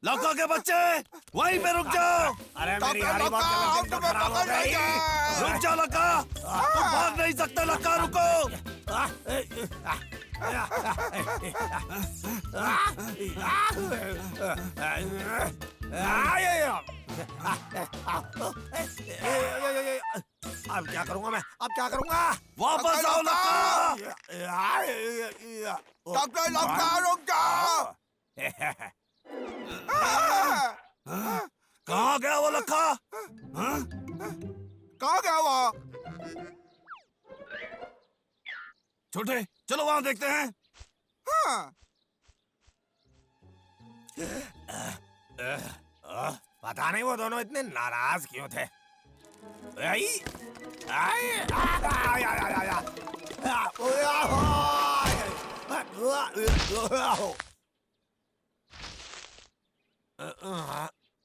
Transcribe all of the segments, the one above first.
लौका के बच्चे वहीं पे रुक जाओ। अरे मेरी हारी बात करने तो खराब हो गई। रुक जाओ लक्का, तुम भाग नहीं सकते। लक्का रुको। अब क्या करूंगा मैं? अब क्या करूंगा? वापस आओ लक्का। डॉक्टर लक्का रुक जाओ। कहाँ गया वो लक्का? कहाँ गया वो? छोटे चलो वहां देखते हैं। हाँ। पता नहीं वो दोनों इतने नाराज क्यों थे। आई, आई, आई, आई, आई, आई,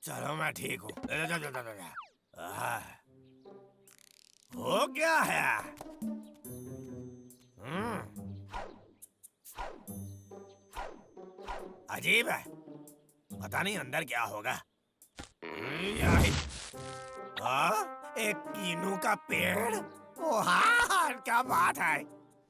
चलो मैं ठीक हूँ। हो क्या है? अजीब है, पता नहीं अंदर क्या होगा। एक कीनू का पेड़। ओ हाँ, क्या बात है।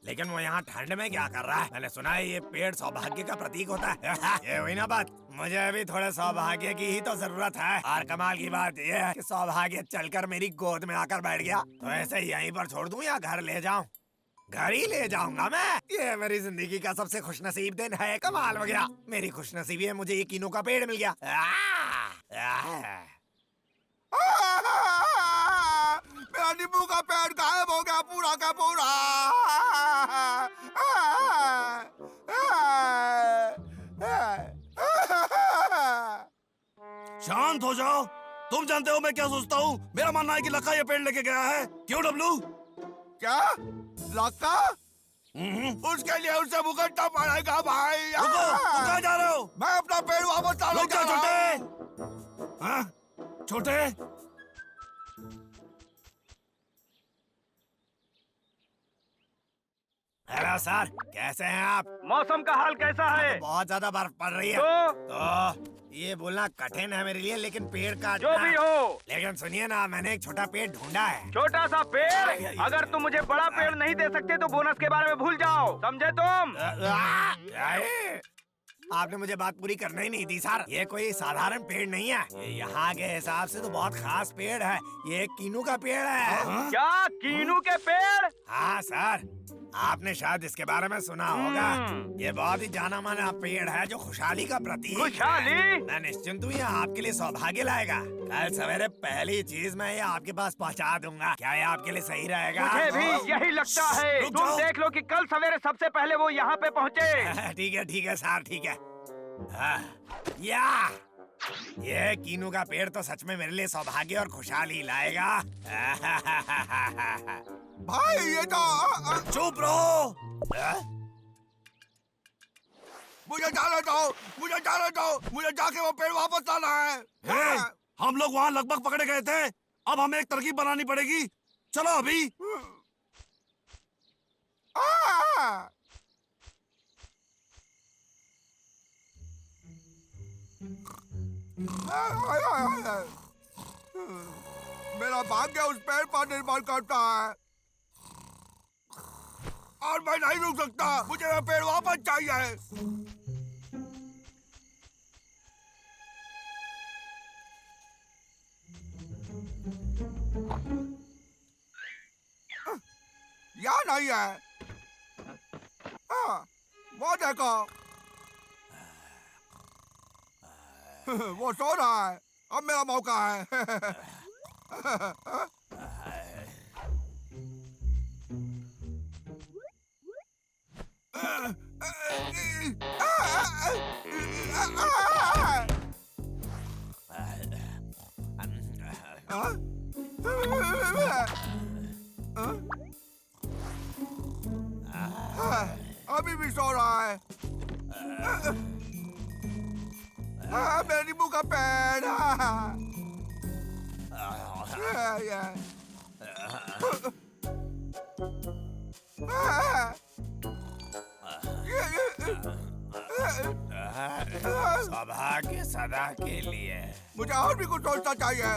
लेकिन वो यहाँ ठंड में क्या कर रहा है? मैंने सुना है ये पेड़ सौभाग्य का प्रतीक होता है। ये हुई ना बात। मुझे भी थोड़े सौभाग्य की ही तो जरूरत है। और कमाल की बात ये है कि सौभाग्य चलकर मेरी गोद में आकर बैठ गया। तो ऐसे यहीं पर छोड़ दूं या घर ले जाऊं? घर ही ले जाऊंगा मैं। ये मेरी जिंदगी का सबसे खुशनसीब दिन है। कमाल हो गया। मेरी खुशनसीबी है, मुझे ये कीनू का पेड़ मिल गया। मेरा नींबू का पेड़ गायब हो गया पूरा का पूरा। शांत हो जाओ। तुम जानते हो मैं क्या सोचता हूँ? मेरा मानना है कि लक्का ये पेड़ लेके गया है। क्यों डब्लू? क्या लक्का? उसके लिए उसे भुगतना पड़ेगा भाई। रुको, तुम कहाँ जा रहे हो? मैं अपना पेड़ वापस लाने रुक जा जाओ रहा हूँ। छोटे। हाँ? छोटे हेलो सर, कैसे हैं आप? मौसम का हाल कैसा है? बहुत ज्यादा बर्फ पड़ रही है। तो ये बोलना कठिन है मेरे लिए, लेकिन पेड़ काटना जो भी हो, लेकिन सुनिए ना, मैंने एक छोटा पेड़ ढूंढा है। छोटा सा पेड़। अगर तुम मुझे बड़ा पेड़ नहीं दे सकते तो बोनस के बारे में भूल जाओ, समझे तुम? आपने मुझे बात पूरी करने ही नहीं दी सर। ये कोई साधारण पेड़ नहीं है। ये यहाँ के हिसाब से तो बहुत खास पेड़ है। ये एक कीनू का पेड़ है। क्या कीनू के पेड़? हाँ सर, आपने शायद इसके बारे में सुना होगा। ये बहुत ही जाना माना पेड़ है जो खुशहाली का प्रतीक है। खुशहाली? मैं निश्चिंत हूँ ये आपके लिए सौभाग्य लाएगा। कल सवेरे पहली चीज मैं ये आपके पास पहुँचा दूंगा। क्या ये आपके लिए सही रहेगा? मुझे भी यही लगता है। रुक तुम जाओ। देख लो कि कल सवेरे सबसे पहले वो यहाँ पे पहुँचे। ठीक है सर, ठीक है। या ये कीनू का पेड़ तो सच में मेरे लिए सौभाग्य और खुशहाली लाएगा। भाई ये तो चुप रहो। मुझे जाने दो, मुझे जाने दो। मुझे जाके वो पेड़ वापस लाना है। हे, हम लोग वहाँ लगभग पकड़े गए थे। अब हमें एक तरकीब बनानी पड़ेगी। चलो अभी। मेरा भाग्य उस पेड़ पर निर्भर करता है और मैं नहीं रुक सकता। मुझे वो पेड़ वापस चाहिए। यहाँ नहीं है। हाँ, वो देखो। वो सो रहा है। अब मेरा मौका है। अभी भी सो रहा है। मेरे नींबू का पेड़। सौभाग्य सदा के लिए। मुझे और भी कुछ सोचना चाहिए।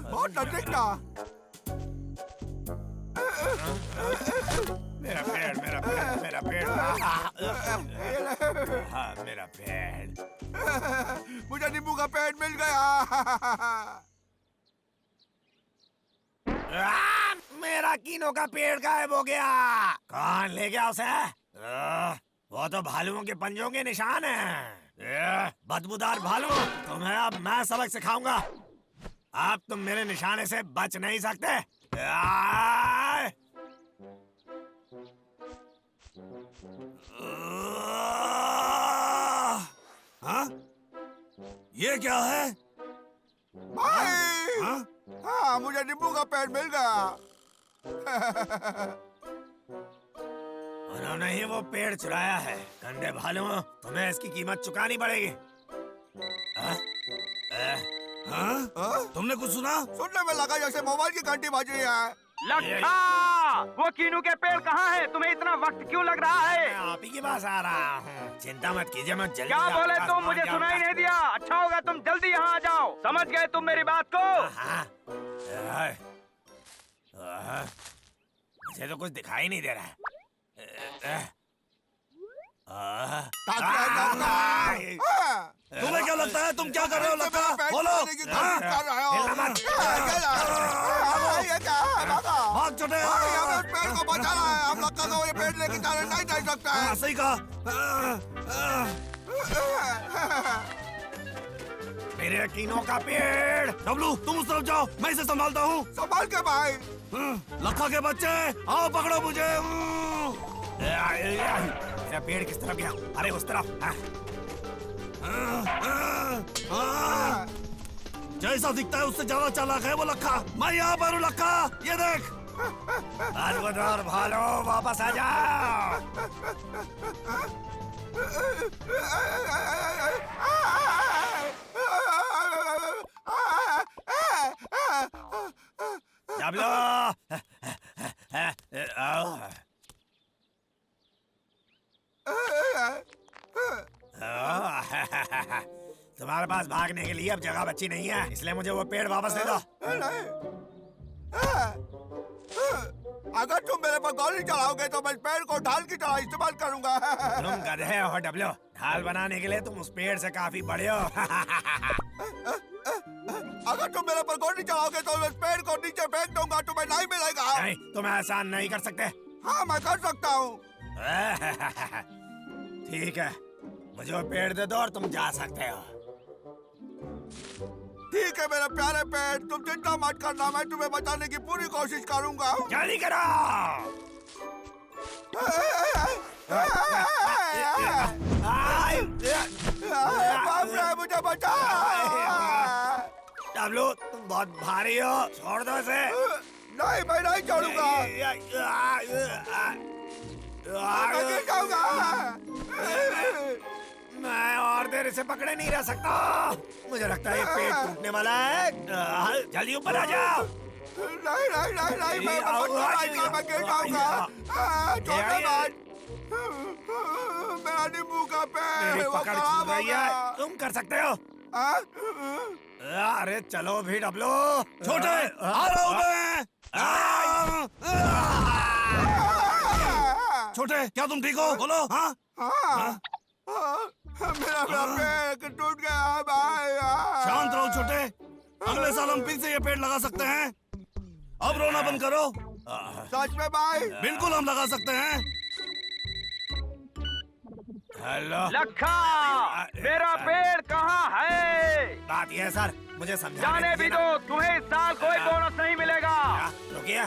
बहुत नजदीक था। मेरा पेड़, मेरा पेड़, मेरा पेड़। हाँ, मेरा पेड़। मुझे नींबू का पेड़ मिल गया। मेरा कीनों का पेड़ गायब हो गया। कौन ले गया उसे? वो तो भालुओं के पंजों के निशान हैं। बदबूदार भालू, तुम्हें अब मैं सबक सिखाऊंगा। अब तुम मेरे निशाने से बच नहीं सकते। हाँ? ये क्या है? भाई, हाँ? हाँ, मुझे नींबू का पेड़ मिल गया। उन्होंने ही वो पेड़ चुराया है। गंदे भालुओं, तुम्हें इसकी कीमत चुकानी पड़ेगी। हाँ? तुमने कुछ सुना? सुनने में लगा जैसे मोबाइल की घंटी बज रही है। लखा, वो कीनू के पेड़ कहाँ है? तुम्हें इतना वक्त क्यों लग रहा है? मैं आप ही के पास आ रहा हूँ। चिंता मत कीजिए, मैं जल्दी क्या आपके बोले पास तुम? पहुंच मुझे जाऊंगा। सुनाई नहीं दिया। अच्छा होगा तुम जल्दी यहाँ आ जाओ। समझ गए तुम मेरी बात को? हाँ। मुझे तो कुछ दिखाई नहीं दे रहा है। तुम्हें क्या लगता है तुम क्या कर रहे हो? लखा, बोलो। भाग छोटे। पेड़ को बचाना है। हम लक्का को ये पेड़ लेके जाने नहीं दे सकते हैं। सही कहा। मेरे कीनों का पेड़। डब्लू, तुम उस तरफ जाओ, मैं इसे संभालता हूँ। संभाल के भाई। लखा के बच्चे, आओ पकड़ो मुझे। मेरा पेड़ किस तरफ गया? अरे उस तरफ। जैसा दिखता है उससे ज्यादा चालाक है वो लखा। मैं यहाँ पर हूँ लखा, ये देख। बदबूदार भालो, वापस आ जाओ। डब्लू, तुम्हारे पास भागने के लिए अब जगह बची नहीं है, इसलिए मुझे वो पेड़ वापस दे दो। अगर तुम मेरे पर गोली चलाओगे तो मैं इस पेड़ को ढाल की तरह इस्तेमाल करूंगा। तुम गधे हो डब्लू। ढाल बनाने के लिए तुम उस पेड़ से काफी बड़े हो। अगर तुम मेरे पर गोली चलाओगे तो मैं इस पेड़ को नीचे फेंक दूंगा, तुम्हें नहीं मिलेगा। नहीं, तुम ऐसा नहीं कर सकते। हाँ, मैं कर सकता हूँ। ठीक है, मुझे वो पेड़ दे दो और तुम जा सकते हो। ठीक है मेरे प्यारे पेड़, तुम चिंता मत करना, मैं तुम्हें बचाने की पूरी कोशिश करूंगा। जल्दी करो। बाप रे, मुझे बचा। डब्लू, तुम बहुत भारी हो, छोड़ दो इसे। नहीं, मैं नहीं छोड़ूंगा। मैं गिर जाऊंगा। मैं और देर इसे पकड़े नहीं रह सकता। मुझे लगता है ये पेड़ टूटने वाला है। जल्दी ऊपर आ जाओ। नहीं नहीं नहीं नहीं, मैं गिर जाऊंगा। छोड़ो मत। मेरा नींबू का पेड़ वो पकड़ खराब हो रही गया। है, तुम कर सकते हो। अरे चलो भी डब्लू। छोटे, आ रहा हूँ मैं। छोटे, क्या तुम ठीक हो? बोलो। हाँ? मेरा पेड़ टूट गया भाई। शांत रहो छोटे, अगले साल हम फिर से ये पेड़ लगा सकते हैं। अब रोना बंद करो। सच में भाई? बिल्कुल हम लगा सकते हैं। हेलो लखा, मेरा पेड़ कहाँ है? बात यह है सर, मुझे समझाने जाने भी दीजिए ना। दो, तुम्हें इस साल कोई बोनस नहीं मिलेगा। रुकिए।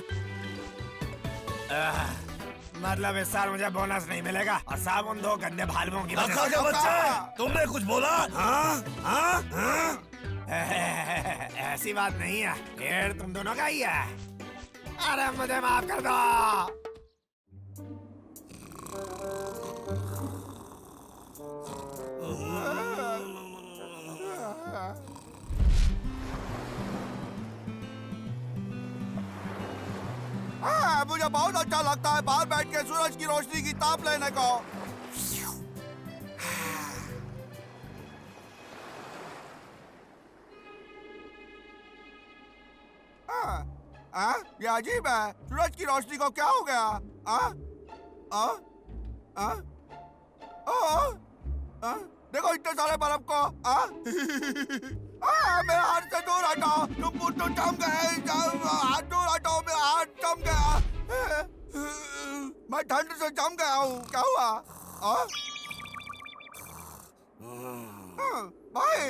मतलब इस साल मुझे बोनस नहीं मिलेगा और सब उन दो गंदे भालुओं की वजह लखा से। के बच्चे, तुमने कुछ बोला? हाँ? हाँ? हाँ? ऐसी बात नहीं है, पेड़ तुम दोनों का ही है। अरे मुझे माफ कर दो। बहुत अच्छा लगता है बाहर बैठ के सूरज की रोशनी की ताप लेने को। ये अजीब है, सूरज की रोशनी को क्या हो गया? देखो इतने सारे बर्फ को। मेरे हाथ से दूर हटाओ, तुम तो जम गए। हाथ दूर हटाओ, मेरा हाथ जम गया। मैं ठंड से जम गया हूँ। क्या हुआ? भाई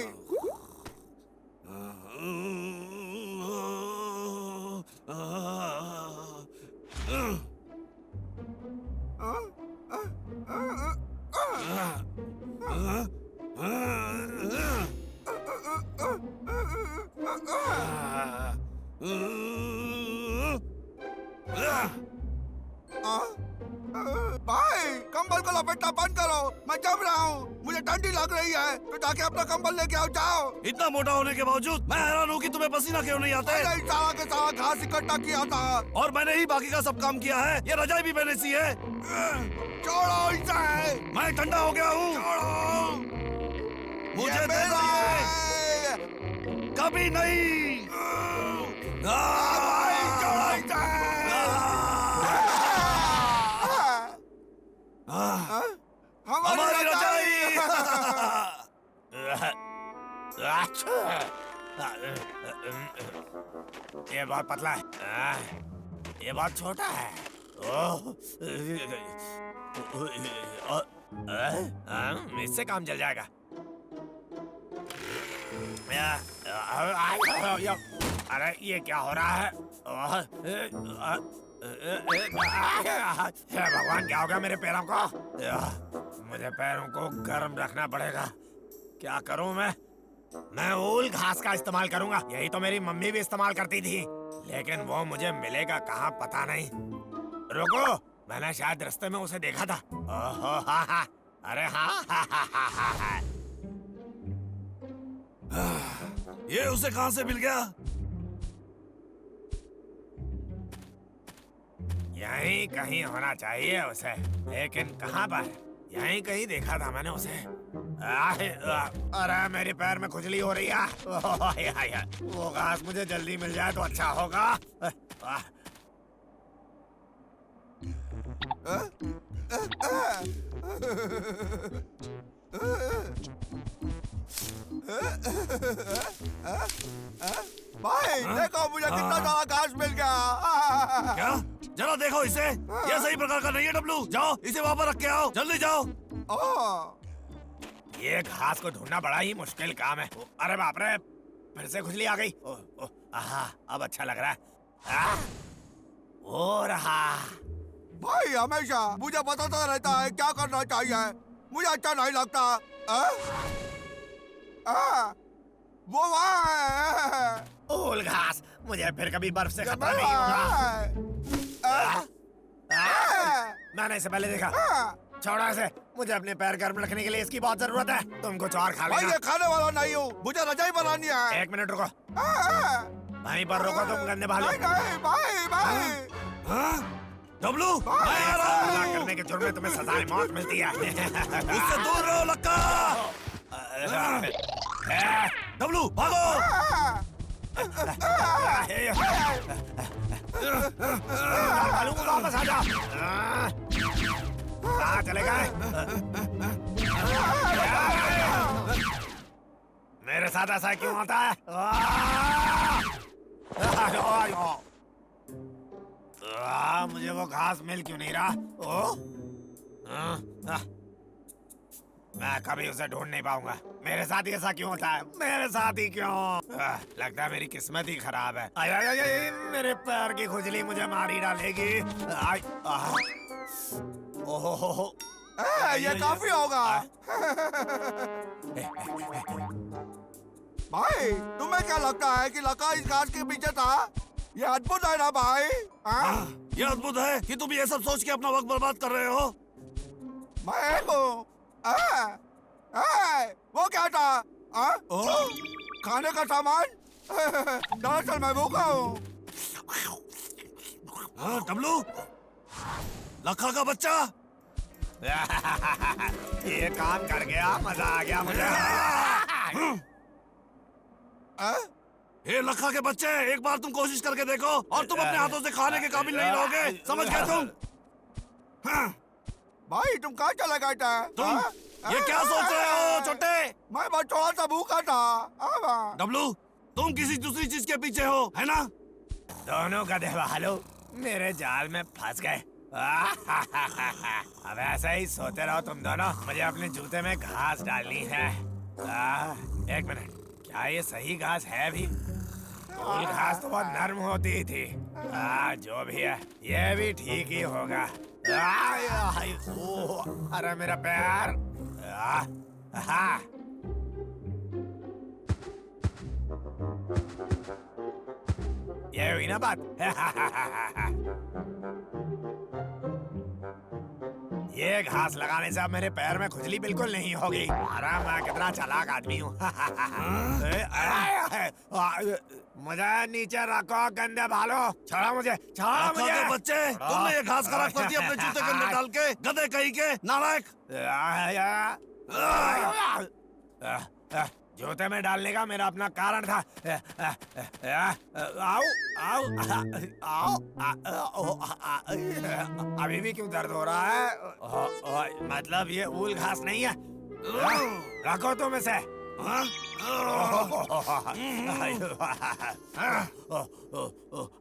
भाई कंबल को लपेटना बंद करो, मैं जम रहा हूँ, मुझे ठंडी लग रही है। तो जाके अपना कंबल लेके आओ, जाओ। इतना मोटा होने के बावजूद मैं हैरान हूँ कि तुम्हें पसीना क्यों नहीं आता है। मैंने सारा के सारा घास इकट्ठा किया था और मैंने ही बाकी का सब काम किया है। ये रजाई भी मैंने सी है। छोड़ो इसे, मैं ठंडा हो गया हूँ। छोड़ो, मुझे दे मेरा दीजिए। है। कभी नहीं। भाई छोड़ो इसे। हमारी रजाई। ये बहुत पतला है, ये बहुत छोटा है। इससे काम चल जाएगा। अरे ये क्या हो रहा है? हे भगवान, क्या हो गया मेरे पैरों को? मुझे पैरों को गर्म रखना पड़ेगा। क्या करूं मैं ऊल घास का इस्तेमाल करूंगा। यही तो मेरी मम्मी भी इस्तेमाल करती थी, लेकिन वो मुझे मिलेगा कहाँ पता नहीं। रुको, मैंने शायद रास्ते में उसे देखा था। ओहो, हा। अरे हाँ। ये उसे कहाँ से मिल गया? यहीं कहीं होना चाहिए उसे, लेकिन कहाँ पर? यहीं कहीं देखा था मैंने उसे। अरे मेरे पैर में खुजली हो रही है। वो घास मुझे जल्दी मिल जाए तो अच्छा होगा। भाई देखो, मुझे कितना सारा घास मिल गया। क्या? जरा देखो इसे, ये सही प्रकार का नहीं है। डब्लू, जाओ इसे वहाँ पर रख के आओ, जल्दी जाओ। ये घास को ढूंढना बड़ा ही मुश्किल काम है। अरे बाप रे, फिर से खुजली आ गई। अब अच्छा लग रहा है। हो रहा भाई हमेशा मुझे बताता रहता है क्या करना चाहिए, मुझे अच्छा नहीं लगता। वो वहाँ है। ऊल घास, मुझे फिर कभी बर्फ से खतरा नहीं होगा। मैंने इसे पहले देखा। छोड़ो इसे, मुझे अपने पैर गर्म रखने के लिए इसकी बहुत जरूरत है। तुम कुछ और खा लेना। भाई ये खाने वाला नहीं हूँ, मुझे रजाई बनानी है। 1 मिनट रुको, वहीं पर रुको, तुम गंदे भालू। नहीं भाई। डब्लू, मैं ऐसा करने के जुर्म में तुम्हें सजाए मौत मिलती है। उससे दूर रहो लक्का। डब्लू भागो। भालू को वापस आ जाओ। कहाँ चले गए? मेरे साथ ऐसा क्यों होता है? मुझे वो घास मिल क्यों नहीं रहा? मैं कभी उसे ढूंढ नहीं पाऊंगा। मेरे साथ ही ऐसा क्यों होता है? मेरे साथ ही क्यों? लगता है मेरी किस्मत ही खराब है। मेरे पैर की खुजली मुझे मार ही डालेगी। ओहो, ये काफी होगा। भाई तुम्हें क्या लगता है कि लका इस घास के पीछे था? ये अद्भुत है ना भाई? ये अद्भुत है कि तुम ये सब सोच के अपना वक्त बर्बाद कर रहे हो। मैं हूँ। वो क्या था? खाने का सामान? दरअसल मैं भूखा हूँ। हाँ, डब्लू, लखा का बच्चा। ये काम कर गया, मजा आ गया मुझे। ये लखा के बच्चे, एक बार तुम कोशिश करके देखो और तुम अपने हाथों से खाने के काबिल नहीं रहोगे, समझ गए तुम? हाँ। भाई तुम कहाँ चला गए थे? तुम ये क्या सोच रहे हो छोटे? मैं बस थोड़ा सा भूखा था। डब्लू, तुम किसी दूसरी चीज के पीछे हो, है ना? दोनों गधे वालों मेरे जाल में फंस गए। अब ऐसे ही सोते रहो तुम दोनों। मुझे अपने जूते में घास डालनी है। एक मिनट, क्या ये सही घास है भी? फूल घास तो बहुत नरम होती थी। जो भी है, ये भी ठीक ही होगा। अरे मेरा पैर। ये हुई ना बात। ये घास लगाने से अब मेरे पैर में खुजली बिल्कुल नहीं होगी। अरे मैं कितना चालाक आदमी हूँ। मुझे नीचे रखो गंदे भालो। छोड़ो मुझे, छोड़ो लखा मुझे। के बच्चे, तुमने ये घास खराब कर दिया अपने जूते के अंदर डाल के, गधे कहीं के नालायक। जूते में डालने का मेरा अपना कारण था। आओ आओ आओ। अभी भी क्यों दर्द हो रहा है? मतलब ये ऊल घास नहीं है। रखो तुम इसे।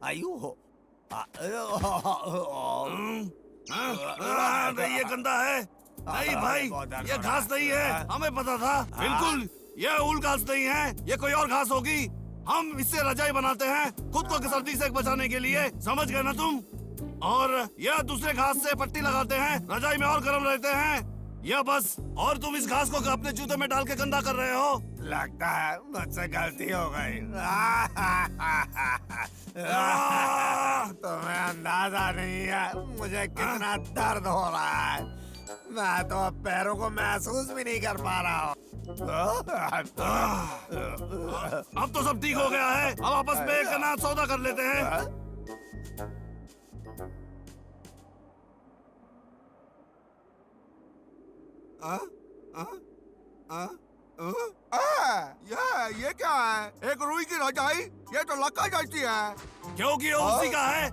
आयु नहीं, ये गंदा है। नहीं भाई, ये घास नहीं है, हमें पता था। बिल्कुल, ये ऊल घास नहीं है, ये कोई और घास होगी। हम इससे रजाई बनाते हैं खुद को सर्दी से बचाने के लिए, समझ गए ना तुम? और यह दूसरे घास से पट्टी लगाते हैं, रजाई में और गर्म रहते हैं। यह बस, और तुम इस घास को अपने जूते में डाल के गंदा कर रहे हो। लगता है मुझसे गलती हो गई। तुम्हें अंदाजा नहीं है मुझे कितना दर्द हो रहा है। मैं तो अब पैरों को महसूस भी नहीं कर पा रहा हूँ। अब तो सब ठीक हो गया है, अब आपस में एक ना सौदा कर लेते हैं। ये क्या है? एक रुई की रजाई? ये तो लक्का जैसी है। क्योंकि ये उसी का है।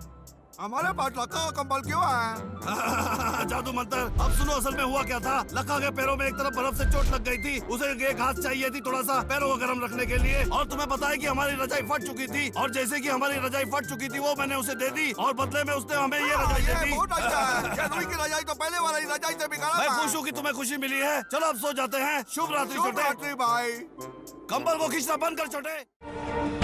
हमारे पास लक्का का कंबल क्यों है? जादू मंत्र। अब सुनो, असल में हुआ क्या था, लखा के पैरों में एक तरफ बर्फ से चोट लग गई थी। उसे ये घास चाहिए थी थोड़ा सा पैरों को गर्म रखने के लिए। और तुम्हें पता है कि हमारी रजाई फट चुकी थी, और जैसे कि हमारी रजाई फट चुकी थी, वो मैंने उसे दे दी और बदले में उसने हमें ये रजाई दे दी। बहुत अच्छा है। ये रुई की रजाई तो पहले वाली रजाई से भी खराब है। मैं खुश हूँ कि तुम्हें खुशी मिली है। चलो अब सो जाते हैं। शुभ रात्रि छोटे। भाई। कंबल को खींचना बंद कर छोटे।